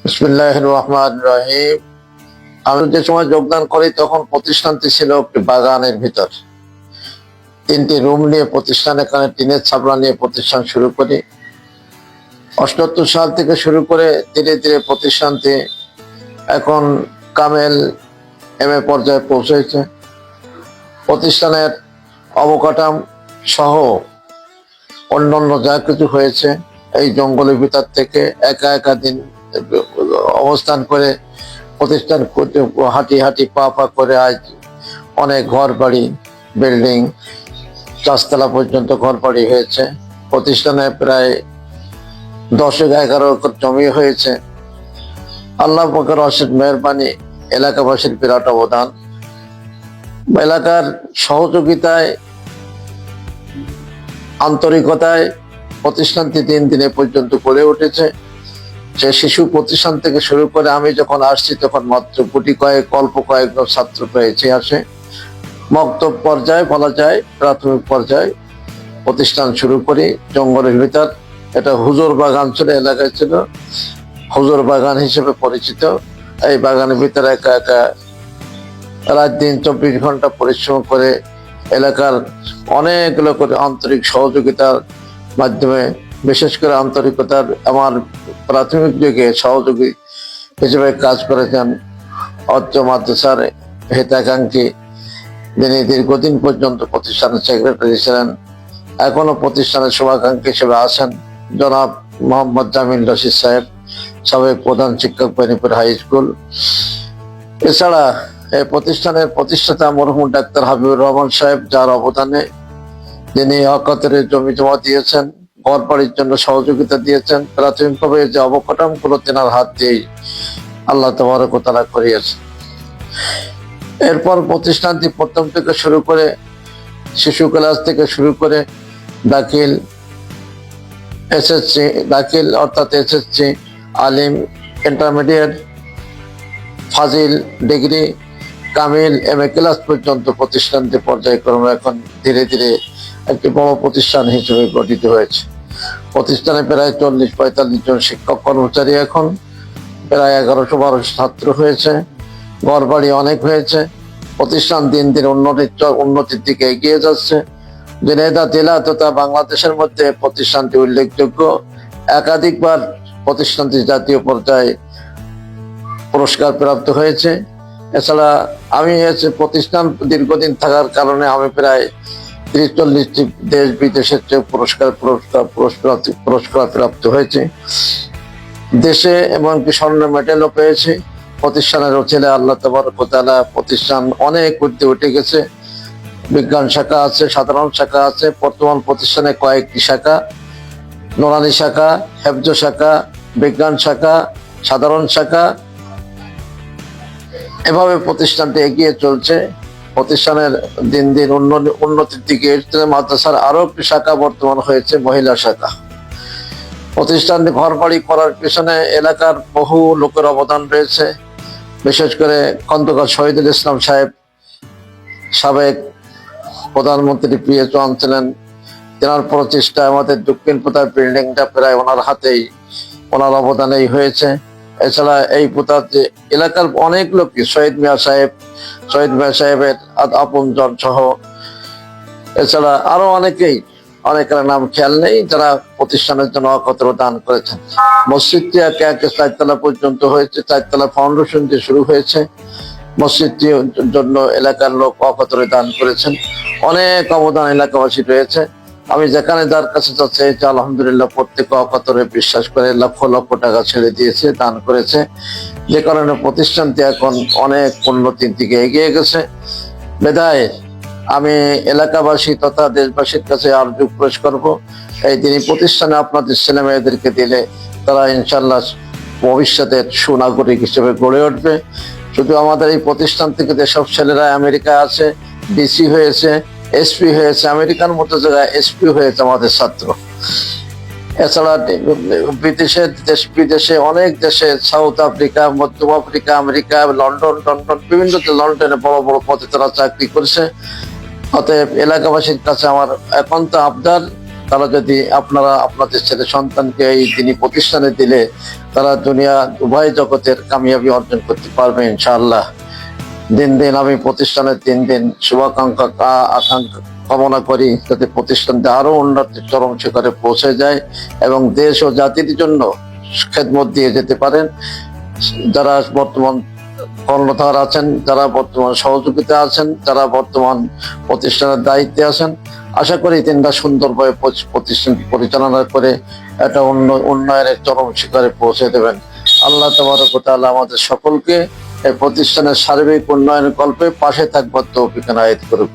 বিসমিল্লাহির রহমানির রহিম। আমি যে সময় যোগদান করি তখন প্রতিষ্ঠানটি ছিল একটি বাগানের ভিতর। 3টি রুম নিয়ে প্রতিষ্ঠান, এখানে টিনের ছাপড়া নিয়ে প্রতিষ্ঠান শুরু করি। 78 সাল থেকে শুরু করে ধীরে ধীরে প্রতিষ্ঠানটি এখন কামেল MA পর্যায়ে পৌঁছেছে। প্রতিষ্ঠানের অবকাঠামো সহ অন্যান্য যা কিছু হয়েছে এই জঙ্গলের ভিতর থেকে একা একা দিন অবস্থান করে প্রতিষ্ঠান হাঁটি হাঁটি পা পা করে আজ অনেক ঘর বাড়ি, বিল্ডিং 4 তলা পর্যন্ত ঘর বাড়ি হয়েছে। প্রতিষ্ঠানে প্রায় 10-11 একর জমি হয়েছে। আল্লাহ পাকের অশেষ মেহেরবানি, এলাকাবাসীর বিরাট অবদান, এলাকার সহযোগিতায়, আন্তরিকতায় প্রতিষ্ঠানটি দিন দিনে পর্যন্ত গড়ে উঠেছে। সে শিশু প্রতিষ্ঠান থেকে শুরু করে আমি যখন আসছি তখন মাত্র অল্প কয়েকজন ছাত্র পেয়েছে আসে। মক্তব পর্যায়ে বলা যায়, প্রাথমিক পর্যায়ে প্রতিষ্ঠান শুরু করি জঙ্গলের ভিতর। এটা হুজুর বাগান ছিল, এলাকায় ছিল হুজুর বাগান হিসেবে পরিচিত। এই বাগানের ভিতরে একা একা রাত দিন 24 ঘন্টা পরিশ্রম করে এলাকার অনেক লোকের আন্তরিক সহযোগিতার মাধ্যমে, বিশেষ করে আন্তরিকতার আমার প্রাথমিক যুগে সহযোগী হিসেবে কাজ করেছেন অত্র মাদ্রাসার হিতাকাঙ্ক্ষী, যিনি দীর্ঘদিন পর্যন্ত প্রতিষ্ঠানের সেক্রেটারি ছিলেন, এখনো প্রতিষ্ঠানের শুভাকাঙ্ক্ষী হিসেবে আছেন জনাব মোহাম্মদ জামিল রশিদ সাহেব, সাবেক প্রধান শিক্ষক বেনিপুর হাই স্কুল। এছাড়া এই প্রতিষ্ঠানের প্রতিষ্ঠাতা মরহুম ডাক্তার হাবিবুর রহমান সাহেব, যার অবদানে যিনি অকাতরে জমি জমা দিয়েছেন, ঘর বাড়ির জন্য সহযোগিতা দিয়েছেন। প্রাথমিকভাবে যে অবকাঠামো গুলো তেনার হাত দিয়েই আল্লাহ তাবারক ওয়া তাআলা করিয়েছেন। এরপর প্রতিষ্ঠানটি প্রথম থেকে শুরু করে শিশু ক্লাস থেকে শুরু করে দাখিল, SSC দাখিল অর্থাৎ SSC, আলিম, ইন্টারমিডিয়েট, ফাজিল, ডিগ্রি, কামিল, MA ক্লাস পর্যন্ত প্রতিষ্ঠানটি পর্যায়ক্রমে এখন ধীরে ধীরে একটি বড় প্রতিষ্ঠান হিসেবে গঠিত হয়েছে। প্রতিষ্ঠানে প্রায় 40-45 জন শিক্ষক কর্মচারী, এখন প্রায় 1100-1200 ছাত্র হয়েছে, ঘর বাড়ি অনেক হয়েছে। প্রতিষ্ঠান দিন দিন উন্নতির দিকে এগিয়ে যাচ্ছে। ঝিনাইদহ জেলা তথা বাংলাদেশের মধ্যে প্রতিষ্ঠানটি উল্লেখযোগ্য। একাধিকবার প্রতিষ্ঠানটি জাতীয় পর্যায়ে পুরস্কার প্রাপ্ত হয়েছে। এছাড়া আমি প্রতিষ্ঠান দীর্ঘদিন থাকার কারণে আমি প্রায় 30-40টি দেশ বিদেশের চেয়ে পুরস্কার প্রাপ্ত হয়েছে। দেশে এমনকি স্বর্ণ মেডেলও পেয়েছে। প্রতিষ্ঠানের ছেলে আল্লাহ তাবারক ওয়া তাআলা প্রতিষ্ঠান অনেক ঊর্ধ্বে উঠে গেছে। বিজ্ঞান শাখা আছে, সাধারণ শাখা আছে। বর্তমান প্রতিষ্ঠানে কয়েকটি শাখা, নুরানি শাখা, হেফজ শাখা, বিজ্ঞান শাখা, সাধারণ শাখা, এভাবে প্রতিষ্ঠানটি এগিয়ে চলছে। প্রতিষ্ঠানের দিন দিন উন্নতির দিকে মাদ্রাসার আরো একটি শাখা বর্তমান হয়েছে, মহিলা শাখা। প্রতিষ্ঠানটি ঘর বাড়ি করার পেছনে এলাকার বহু লোকের অবদান রয়েছে। বিশেষ করে খন্দকার শহীদুল ইসলাম সাহেব, সাবেক প্রধানমন্ত্রী PH1 ছিলেন, তেনার প্রচেষ্টায় আমাদের দক্ষিণ পোতার বিল্ডিংটা প্রায় ওনার হাতেই, ওনার অবদানেই হয়েছে। এছাড়া এই পোতার যে এলাকার অনেক লোক, শহীদ মিয়া সাহেবের আপনজন সহ, এছাড়া আরো অনেকের নাম খেয়াল নেই, যারা প্রতিষ্ঠানের জন্য অকতরে দান করেছেন। মসজিদটি একে 4 তলা পর্যন্ত হয়েছে। 4 তলা ফাউন্ডেশন দিয়ে শুরু হয়েছে। মসজিদটির জন্য এলাকার লোক অকতরে দান করেছেন। অনেক অবদান এলাকাবাসী রয়েছে। আমি যেখানে যার কাছে যাচ্ছি আলহামদুলিল্লাহ প্রত্যেকে অকাতরে বিশ্বাস করে লক্ষ লক্ষ টাকা ছেড়ে দিয়েছে, দান করেছে, যে কারণে প্রতিষ্ঠানটি এখন অনেক উন্নতির দিকে এগিয়ে গেছে। বিধায় আমি এলাকাবাসী তথা দেশবাসীর কাছে আরজু পেশ করবো, এই দিনই প্রতিষ্ঠানে আপনাদের ছেলে মেয়েদেরকে দিলে তারা ইনশাল্লাহ ভবিষ্যতের সুনাগরিক হিসেবে গড়ে উঠবে। শুধু আমাদের এই প্রতিষ্ঠান থেকে যেসব ছেলেরা আমেরিকা আছে, DC হয়েছে, SP হয়েছে, আমেরিকার মতো জায়গায় SP হয়েছে আমাদের ছাত্র। এছাড়া বিদেশে অনেক দেশে, সাউথ আফ্রিকা, মধ্য আফ্রিকা, আমেরিকা, লন্ডন, বিভিন্ন লন্ডনে বড় বড় পদে তারা চাকরি করেছে। অতএব এলাকাবাসীর কাছে আমার একান্ত আবদার, তারা যদি আপনারা আপনাদের ছেলে সন্তানকে এই তিনি প্রতিষ্ঠানে দিলে তারা দুনিয়া উভয় জগতের কামিয়াবি অর্জন করতে পারবে ইনশাআল্লাহ। দিন দিন আমি প্রতিষ্ঠানের দিন দিন শুভাকাঙ্ক্ষা আকাঙ্ক্ষা কামনা করি যাতে প্রতিষ্ঠানটি আরো উন্নতির চরম শিখরে পৌঁছে যায় এবং দেশ ও জাতির জন্য খেদমত দিয়ে যেতে পারেন। যারা বর্তমান কর্ণধার আছেন, যারা বর্তমান সহযোগিতা আছেন, যারা বর্তমান প্রতিষ্ঠানের দায়িত্বে আছেন, আশা করি তিনটা সুন্দরভাবে প্রতিষ্ঠানটি পরিচালনা করে একটা উন্নয়নের চরম শিখরে পৌঁছে দেবেন। আল্লাহ তাবারক ওয়া তাআলা আমাদের সকলকে এই প্রতিষ্ঠানের সার্বিক উন্নয়নের কল্পে পাশে থাকবার তৌফিক এনায়েত করুন।